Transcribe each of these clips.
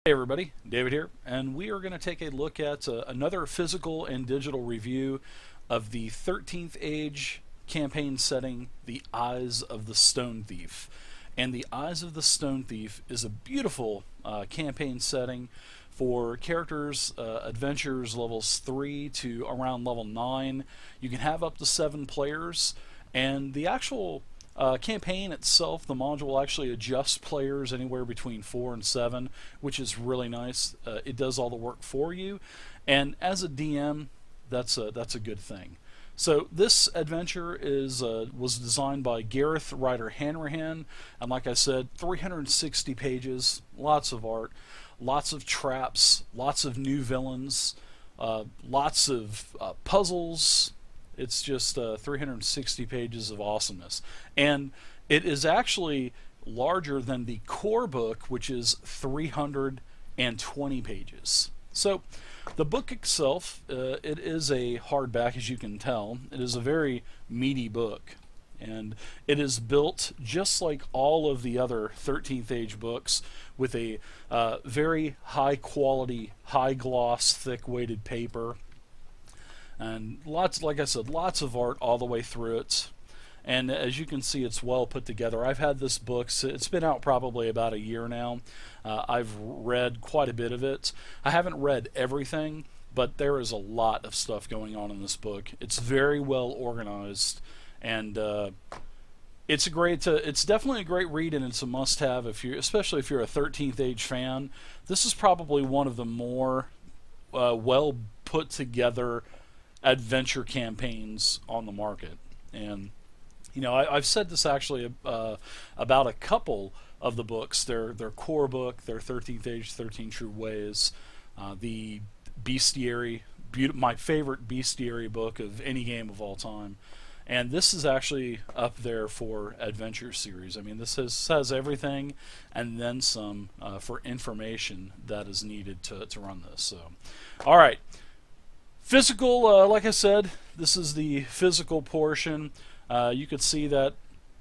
Hey everybody, David here, and we are going to take a look at another physical and digital review of the 13th Age campaign setting, The Eyes of the Stone Thief. And The Eyes of the Stone Thief is a beautiful campaign setting for characters, adventures levels 3 to around level 9. You can have up to 7 players, and the actual campaign itself, the module actually adjusts players anywhere between 4 and 7, which is really nice. It does all the work for you, and as a DM, that's a good thing. So this adventure was designed by Gareth Ryder Hanrahan, and like I said, 360 pages, lots of art, lots of traps, lots of new villains, lots of puzzles. It's just 360 pages of awesomeness. And it is actually larger than the core book, which is 320 pages. So the book itself, it is a hardback, as you can tell. It is a very meaty book. And it is built just like all of the other 13th Age books with a very high quality, high gloss, thick weighted paper, and lots, like I said, lots of art all the way through it. And as you can see, it's well put together. I've had this book, it's been out probably about a year now. I've read quite a bit of it. I haven't read everything, but there is a lot of stuff going on in this book. It's very well organized, and it's definitely a great read, and it's a must-have especially if you're a 13th Age fan. This is probably one of the more well put together adventure campaigns on the market. And I've said this actually about a couple of the books. Their core book, their 13th Age, 13 True Ways, the Bestiary, my favorite Bestiary book of any game of all time. And this is actually up there for adventure series. I mean, this has everything and then some for information that is needed to run this. So, all right. Physical, like I said, this is the physical portion. You could see that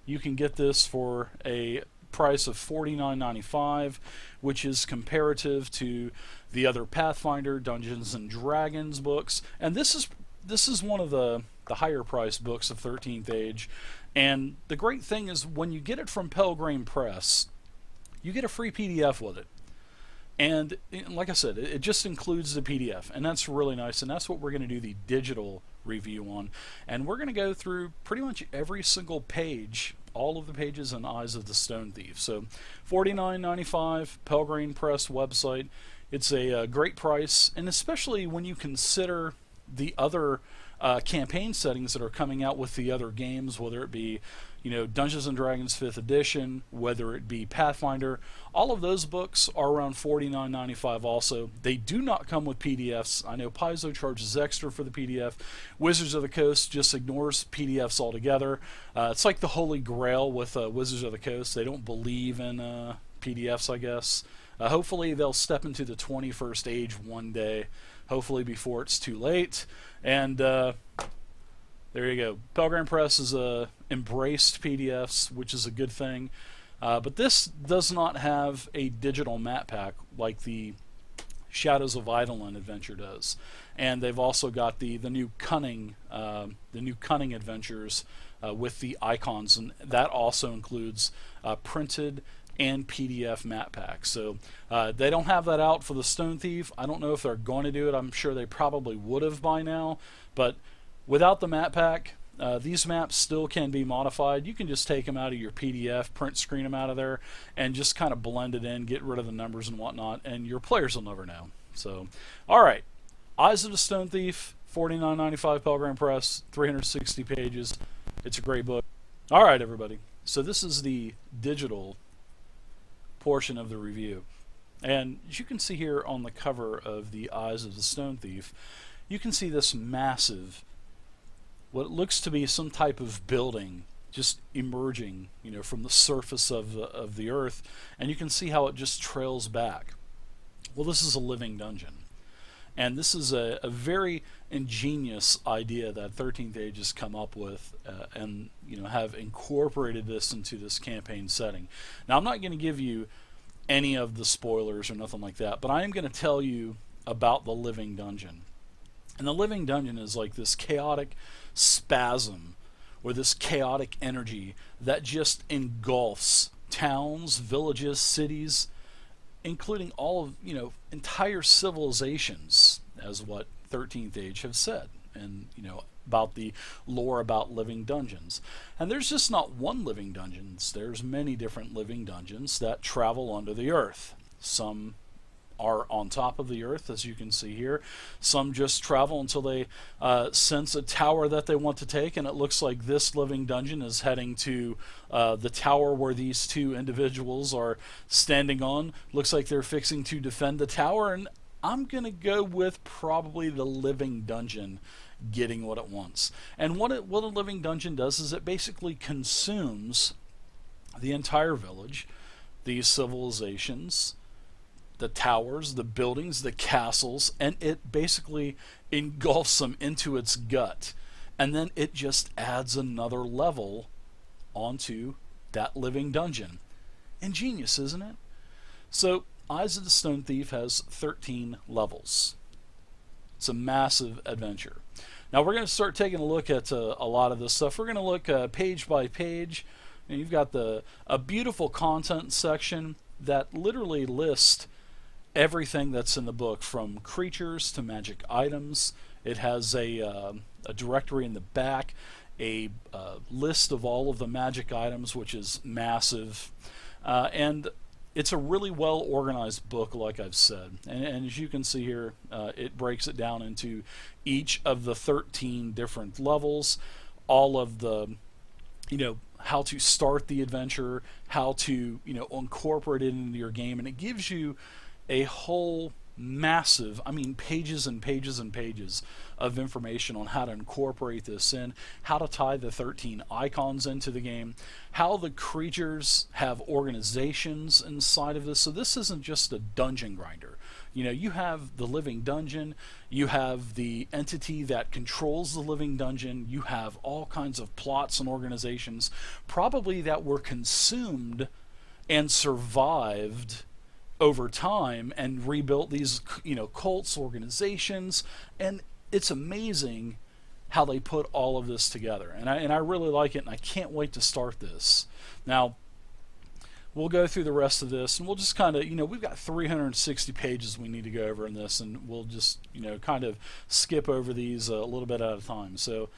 you can get this for a price of $49.95, which is comparative to the other Pathfinder, Dungeons and Dragons books. And this is one of the higher priced books of 13th Age. And the great thing is when you get it from Pelgrane Press, you get a free PDF with it. And like I said, it just includes the PDF, and that's really nice, and that's what we're going to do the digital review on. And we're going to go through pretty much every single page, all of the pages in Eyes of the Stone Thief. So $49.95, Pelgrane Press website. It's a great price, and especially when you consider the other campaign settings that are coming out with the other games, whether it be Dungeons and Dragons 5th edition, whether it be Pathfinder. All of those books are around $49.95 also. They do not come with PDFs. I know Paizo charges extra for the PDF. Wizards of the Coast just ignores PDFs altogether. It's like the Holy Grail with Wizards of the Coast. They don't believe in PDFs, I guess. Hopefully they'll step into the 21st age one day, hopefully before it's too late. And there you go. Pelgrane Press has embraced PDFs, which is a good thing. But this does not have a digital map pack like the Shadows of Eidolon adventure does. And they've also got the new cunning adventures with the icons, and that also includes printed and PDF map packs. So they don't have that out for the Stone Thief. I don't know if they're going to do it. I'm sure they probably would have by now, but without the map pack, these maps still can be modified. You can just take them out of your PDF, print screen them out of there, and just kind of blend it in, get rid of the numbers and whatnot, and your players will never know. So, all right, Eyes of the Stone Thief, $49.95, Pelgrane Press, 360 pages. It's a great book. All right, everybody. So this is the digital portion of the review, and as you can see here on the cover of the Eyes of the Stone Thief, you can see this massive, what looks to be some type of building just emerging, from the surface of the earth, and you can see how it just trails back. Well, this is a living dungeon, and this is a very ingenious idea that 13th Age has come up with, and have incorporated this into this campaign setting. Now, I'm not going to give you any of the spoilers or nothing like that, but I am going to tell you about the living dungeon. And the living dungeon is like this chaotic spasm, or this chaotic energy that just engulfs towns, villages, cities, including all of, entire civilizations, as what 13th Age have said, and, about the lore about living dungeons. And there's just not one living dungeons, there's many different living dungeons that travel under the earth. Some are on top of the earth, as you can see here. Some just travel until they sense a tower that they want to take, and it looks like this living dungeon is heading to the tower where these two individuals are standing on. Looks like they're fixing to defend the tower, and I'm going to go with probably the living dungeon getting what it wants. And what a living dungeon does is it basically consumes the entire village, these civilizations, the towers, the buildings, the castles, and it basically engulfs them into its gut. And then it just adds another level onto that living dungeon. Ingenious, isn't it? So, Eyes of the Stone Thief has 13 levels. It's a massive adventure. Now we're going to start taking a look at a lot of this stuff. We're going to look page by page. And you've got a beautiful content section that literally lists everything that's in the book, from creatures to magic items. It has a directory in the back, a list of all of the magic items, which is massive, and it's a really well organized book, like I've said. And as you can see here, it breaks it down into each of the 13 different levels, all of the, how to start the adventure, how to, incorporate it into your game, and it gives you a whole massive, pages and pages and pages of information on how to incorporate this in, how to tie the 13 icons into the game, how the creatures have organizations inside of this. So this isn't just a dungeon grinder. You have the living dungeon, you have the entity that controls the living dungeon, you have all kinds of plots and organizations, probably that were consumed and survived over time and rebuilt these, cults, organizations, and it's amazing how they put all of this together. And I really like it, and I can't wait to start this. Now, we'll go through the rest of this, and we'll just kind of, we've got 360 pages we need to go over in this, and we'll just, kind of skip over these a little bit at a time. So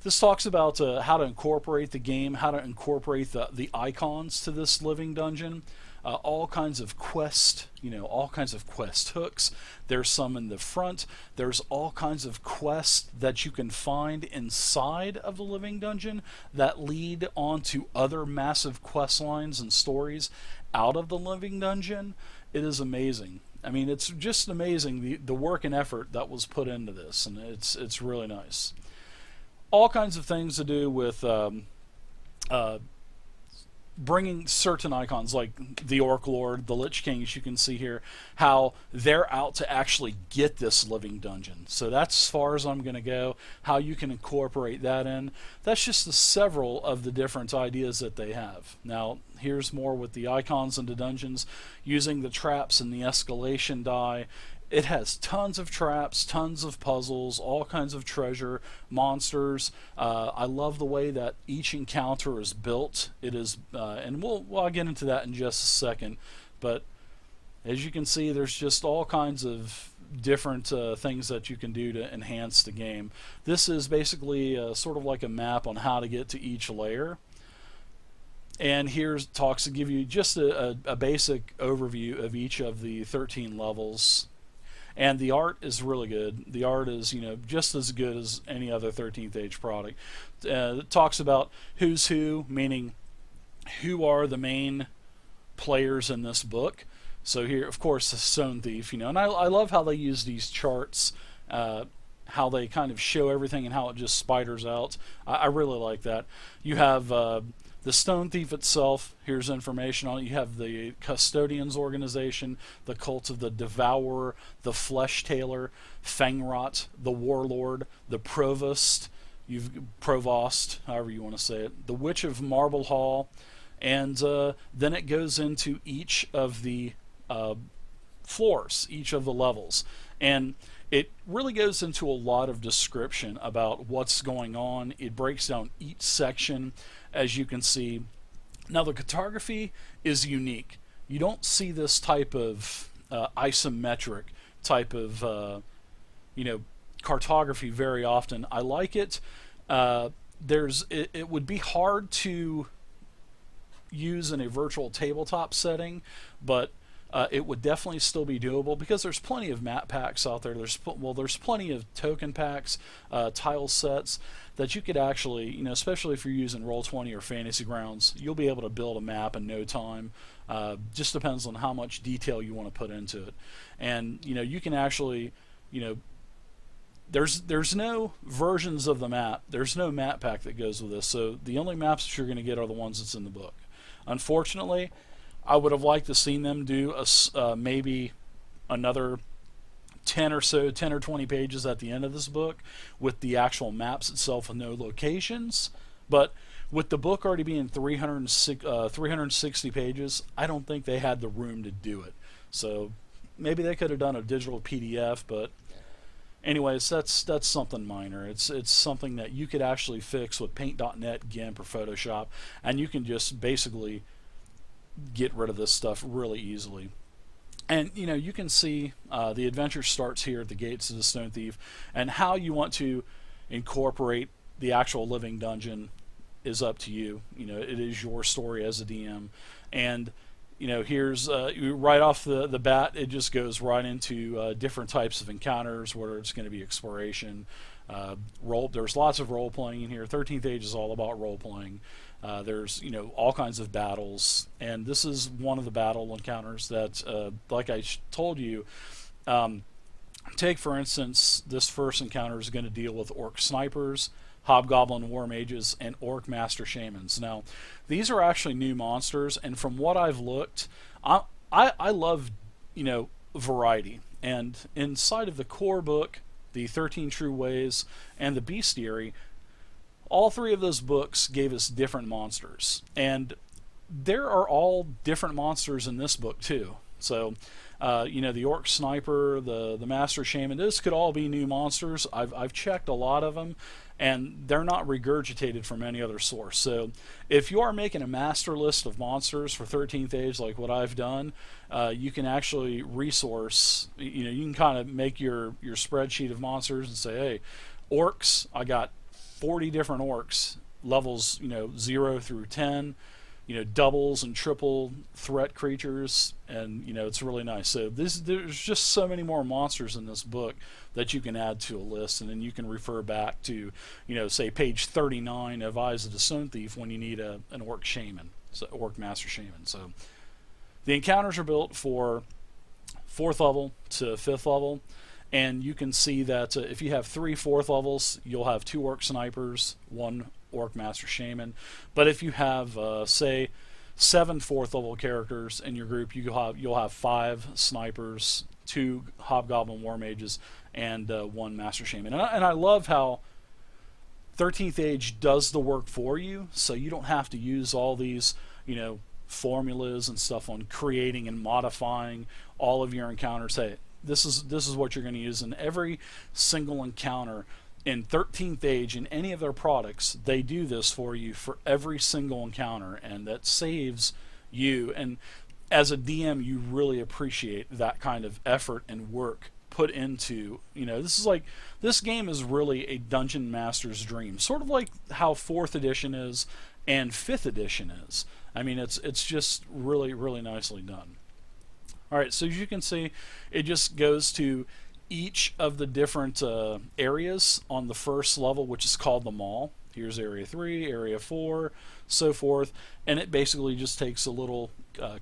this talks about how to incorporate the game, how to incorporate the icons to this living dungeon. All kinds of quest, all kinds of quest hooks. There's some in the front. There's all kinds of quests that you can find inside of the living dungeon that lead on to other massive quest lines and stories out of the living dungeon. It is amazing. It's just amazing the work and effort that was put into this, and it's really nice. All kinds of things to do with bringing certain icons like the Orc Lord, the Lich King, as you can see here, how they're out to actually get this living dungeon. So that's as far as I'm going to go, how you can incorporate that in. That's just several of the different ideas that they have. Now, here's more with the icons and the dungeons, using the traps and the escalation die. It has tons of traps, tons of puzzles, all kinds of treasure, monsters. I love the way that each encounter is built. It is, and I'll get into that in just a second. But as you can see, there's just all kinds of different things that you can do to enhance the game. This is basically sort of like a map on how to get to each layer. And here's talks to give you just a basic overview of each of the 13 levels. And the art is really good. The art is, just as good as any other 13th Age product. It talks about who's who, meaning who are the main players in this book. So here, of course, the Stone Thief, and I love how they use these charts, how they kind of show everything and how it just spiders out. I really like that. You have the Stone Thief itself. Here's information on it. You have the Custodians organization, the Cult of the Devourer, the Flesh Tailor, Fangrot, the Warlord, the Provost, however you want to say it, the Witch of Marble Hall, And then it goes into each of the uh, floors, each of the levels. And it really goes into a lot of description about what's going on. It breaks down each section, as you can see. Now, the cartography is unique. You don't see this type of isometric type of you know cartography very often. I like it. It would be hard to use in a virtual tabletop setting, but it would definitely still be doable because there's plenty of map packs out there. There's plenty of token packs, tile sets that you could actually, especially if you're using Roll20 or Fantasy Grounds, you'll be able to build a map in no time. Just depends on how much detail you want to put into it, and you can actually, there's no versions of the map. There's no map pack that goes with this. So the only maps that you're going to get are the ones that's in the book. Unfortunately, I would have liked to seen them do maybe another 10 or 20 pages at the end of this book with the actual maps itself and no locations. But with the book already being 360 pages, I don't think they had the room to do it. So maybe they could have done a digital PDF, but anyways, that's something minor. It's something that you could actually fix with Paint.net, GIMP, or Photoshop, and you can just basically get rid of this stuff really easily. And you can see the adventure starts here at the gates of the Stone Thief, and how you want to incorporate the actual living dungeon is up to you. It is your story as a DM, and here's right off the bat, it just goes right into different types of encounters, whether it's going to be exploration, there's lots of role playing in here. 13th Age is all about role playing. There's all kinds of battles, and this is one of the battle encounters that, like I told you, take for instance, this first encounter is going to deal with orc snipers, hobgoblin war mages, and orc master shamans. Now, these are actually new monsters, and from what I've looked, I love variety. And inside of the core book, the 13 True Ways, and the Bestiary, all three of those books gave us different monsters, and there are all different monsters in this book too. So the orc sniper, the master shaman, this could all be new monsters. I've checked a lot of them, and they're not regurgitated from any other source. So if you are making a master list of monsters for 13th Age, like what I've done, you can actually resource, you can kind of make your spreadsheet of monsters and say, hey, orcs, I got 40 different orcs, levels 0 through 10, doubles and triple threat creatures, and it's really nice. So there's just so many more monsters in this book that you can add to a list, and then you can refer back to say page 39 of Eyes of the Stone Thief when you need an orc shaman, so orc master shaman. So the encounters are built for 4th level to 5th level. And you can see that if you have 3 4th levels, you'll have 2 orc snipers, 1 orc master shaman. But if you have, say, 7 4th level characters in your group, you'll have 5 snipers, 2 hobgoblin war mages, and 1 master shaman. And I love how 13th Age does the work for you, so you don't have to use all these, formulas and stuff on creating and modifying all of your encounters. Hey, this is what you're going to use in every single encounter in 13th Age. In any of their products, they do this for you for every single encounter, and that saves you. And as a DM, you really appreciate that kind of effort and work put into, this game is really a dungeon master's dream, sort of like how 4th edition is and 5th edition is. I mean, it's just really, really nicely done. Alright, so as you can see, it just goes to each of the different areas on the first level, which is called the mall. Here's Area 3, Area 4, so forth, and it basically just takes a little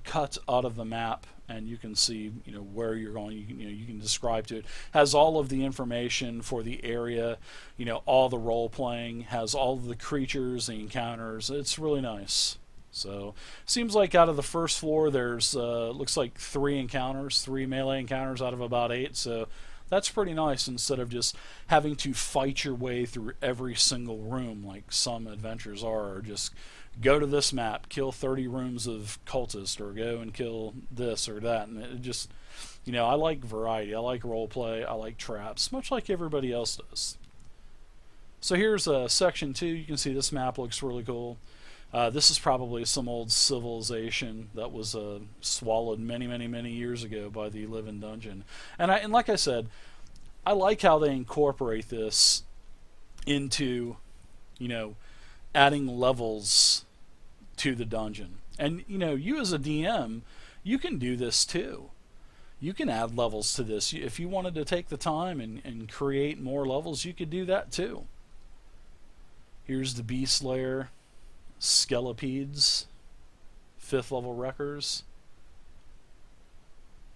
cut out of the map, and you can see where you're going. You can describe to it. Has all of the information for the area, all the role playing, has all of the creatures, the encounters. It's really nice. So seems like out of the first floor there's looks like 3 melee encounters out of about 8, so that's pretty nice instead of just having to fight your way through every single room like some adventures are, or just go to this map, kill 30 rooms of cultists, or go and kill this or that. And it just, I like variety. I like role play. I like traps, much like everybody else does. So here's section 2. You can see this map looks really cool. This is probably some old civilization that was swallowed many, many, many years ago by the Living Dungeon. And like I said, I like how they incorporate this into, adding levels to the dungeon. And, you as a DM, you can do this too. You can add levels to this. If you wanted to take the time and create more levels, you could do that too. Here's the Beast Lair, Skelepedes, 5th level wreckers.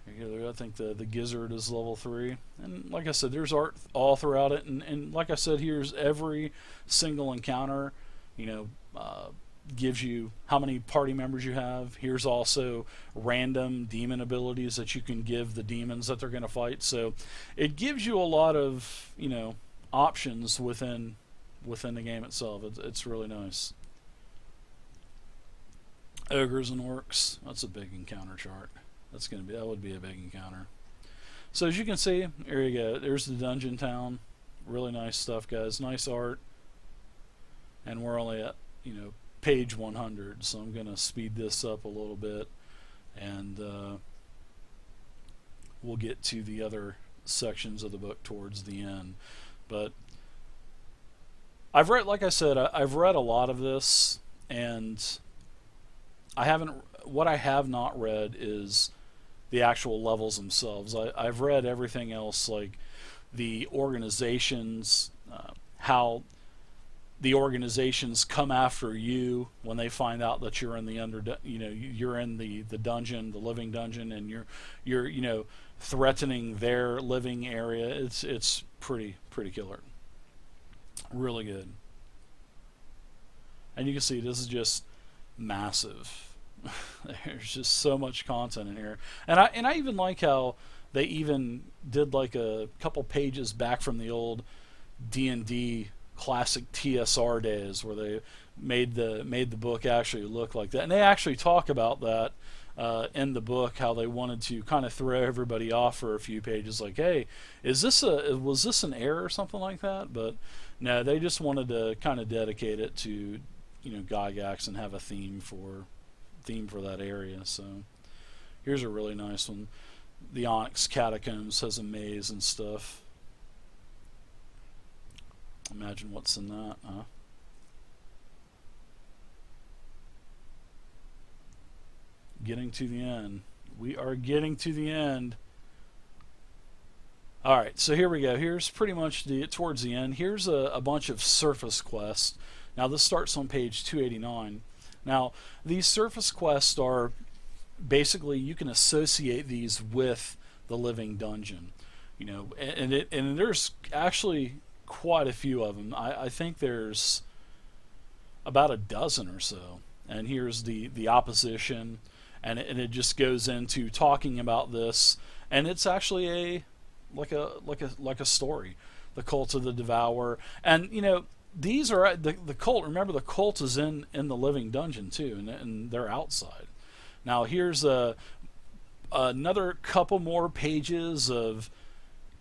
I think the Gizzard is level 3. And like I said, there's art all throughout it. And like I said, here's every single encounter, gives you how many party members you have. Here's also random demon abilities that you can give the demons that they're going to fight. So it gives you a lot of, options within the game itself. It's really nice. Ogres and orcs. That's a big encounter chart. That would be a big encounter. So as you can see, there you go. There's the dungeon town. Really nice stuff, guys. Nice art. And we're only at, page 100, so I'm going to speed this up a little bit, and we'll get to the other sections of the book towards the end. But I've read, like I said, I've read a lot of this, and what I have not read is the actual levels themselves. I've read everything else, like the organizations, how the organizations come after you when they find out that you're in you're in the dungeon, the living dungeon, and you're threatening their living area. It's pretty killer. Really good. And you can see this is just massive. There's just so much content in here. And I even like how they even did like a couple pages back from the old D&D classic TSR days, where they made the book actually look like that. And they actually talk about that in the book, how they wanted to kind of throw everybody off for a few pages, like, hey, was this an error or something like that? But no, they just wanted to kind of dedicate it to Gygax and have a theme for that area. So here's a really nice one. The Onyx Catacombs has a maze and stuff. Imagine what's in that, huh? Getting to the end. We are getting to the end. Alright, so here we go. Here's pretty much towards the end. Here's a bunch of surface quests. Now this starts on page 289. Now these surface quests are basically, you can associate these with the living dungeon. And there's actually quite a few of them. I think there's about a dozen or so. And here's the opposition, and it just goes into talking about this, and it's actually like a story. The Cult of the Devourer, and these are the cult. Remember, the cult is in the living dungeon too, and they're outside. Now here's another couple more pages of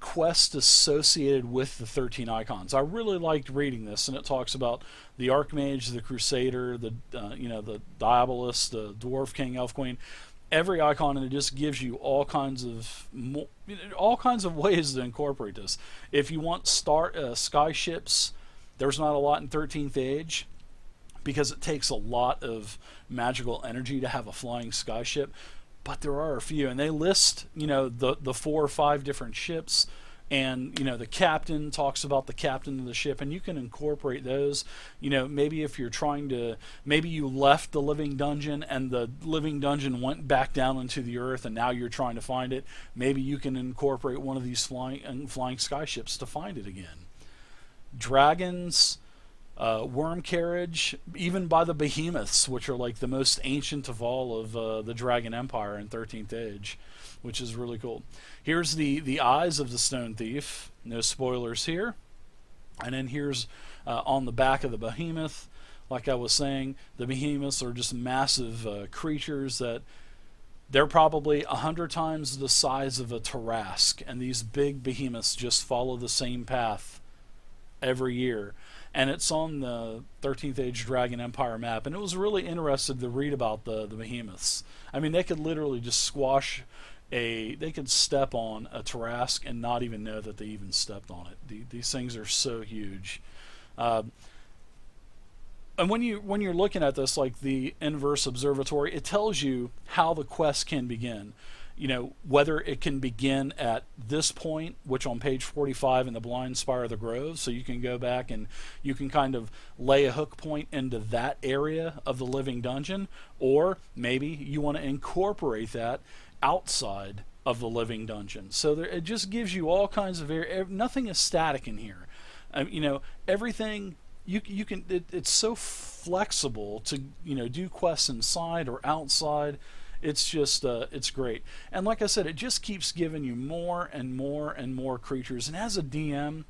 quest associated with the 13 icons. I really liked reading this, and it talks about the Archmage, the Crusader, the Diabolist, the Dwarf King, Elf Queen, every icon, and it just gives you all kinds of ways to incorporate this. If you want sky ships, there's not a lot in 13th Age, because it takes a lot of magical energy to have a flying sky ship. But there are a few, and they list, the 4 or 5 different ships, and the captain talks about the captain of the ship, and you can incorporate those. Maybe if you're maybe you left the living dungeon and the living dungeon went back down into the earth, and now you're trying to find it. Maybe you can incorporate one of these flying sky ships to find it again. Dragons. Worm carriage, even by the behemoths, which are like the most ancient of all of the Dragon Empire in 13th Age, which is really cool. Here's the eyes of the Stone Thief. No spoilers here. And then here's on the back of the behemoth, Like I was saying, the behemoths are just massive creatures that they're probably 100 times the size of a Tarrasque, and these big behemoths just follow the same path every year. And it's on the 13th Age Dragon Empire map, and it was really interesting to read about the behemoths. I mean, they could literally just squash they could step on a Tarrasque and not even know that they even stepped on it. These things are so huge. And when you're looking at this, like the Inverse Observatory, it tells you how the quest can begin. You know, whether it can begin at this point, which on page 45 in the Blind Spire of the Grove, so you can go back and you can kind of lay a hook point into that area of the living dungeon, or maybe you want to incorporate that outside of the living dungeon. So it just gives you all kinds of nothing is static in here. You know, everything you can. It's so flexible to do quests inside or outside. It's just it's great. And like I said, it just keeps giving you more and more and more creatures. And as a DM,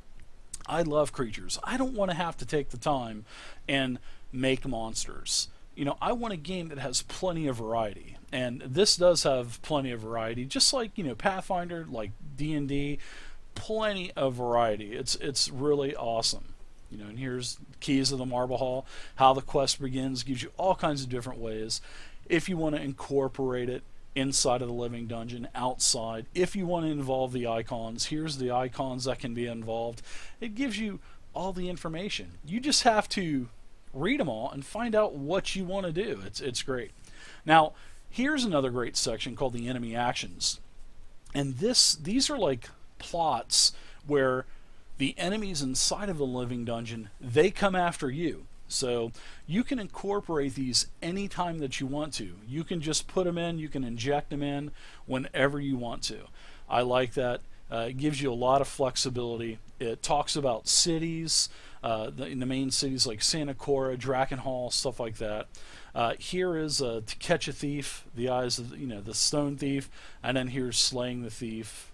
I love creatures. I don't want to have to take the time and make monsters. You know, I want a game that has plenty of variety. And this does have plenty of variety, just like, Pathfinder, like D&D, plenty of variety. It's really awesome. And here's Keys of the Marble Hall, how the quest begins, gives you all kinds of different ways. If you want to incorporate it inside of the living dungeon, outside, if you want to involve the icons, here's the icons that can be involved. It gives you all the information. You just have to read them all and find out what you want to do. It's great. Now, here's another great section called the enemy actions. And these are like plots where the enemies inside of the living dungeon, they come after you. So you can incorporate these anytime that you want to. You can just put them in, you can inject them in whenever you want to. I like that. It gives you a lot of flexibility. It talks about cities, in the main cities like Santa Cora, Drakenhall, stuff like that. Here is to catch a thief, the eyes of the stone thief, and then here's slaying the thief.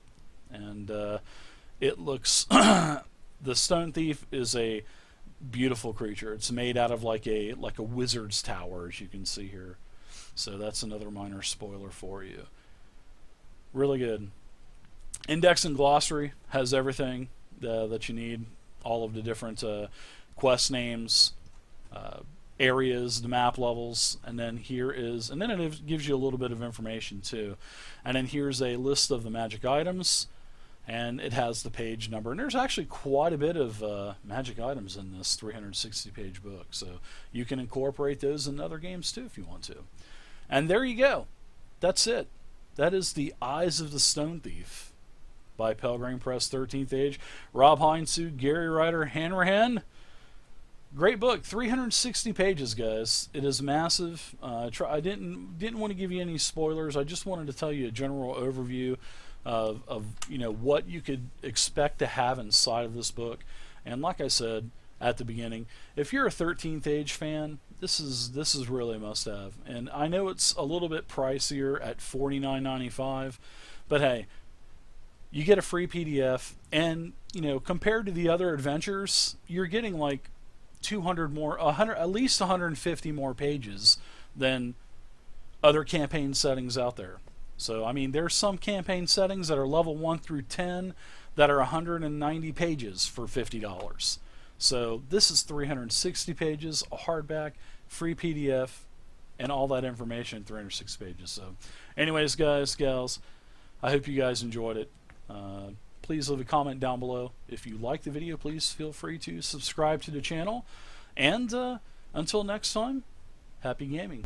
And it looks the stone thief is a beautiful creature. It's made out of like a wizard's tower, as you can see here. So that's another minor spoiler for you. Really good. Index and glossary has everything that you need. All of the different quest names, areas, the map levels, and then it gives you a little bit of information too. And then here's a list of the magic items. And it has the page number. And there's actually quite a bit of magic items in this 360-page book. So you can incorporate those in other games too if you want to. And there you go. That's it. That is The Eyes of the Stone Thief by Pelgrane Press, 13th Age. Rob Heinsoo, Gary Ryder, Hanrahan. Great book. 360 pages, guys. It is massive. I didn't want to give you any spoilers. I just wanted to tell you a general overview of what you could expect to have inside of this book. And like I said at the beginning, if you're a 13th Age fan, this is really a must-have. And I know it's a little bit pricier at $49.95, but hey, you get a free PDF, and compared to the other adventures, you're getting like 200 more, 100, at least 150 more pages than other campaign settings out there. So, I mean, there's some campaign settings that are level 1 through 10 that are 190 pages for $50. So, this is 360 pages, a hardback, free PDF, and all that information in 360 pages. So, anyways, guys, gals, I hope you guys enjoyed it. Please leave a comment down below. If you like the video, please feel free to subscribe to the channel. And until next time, happy gaming.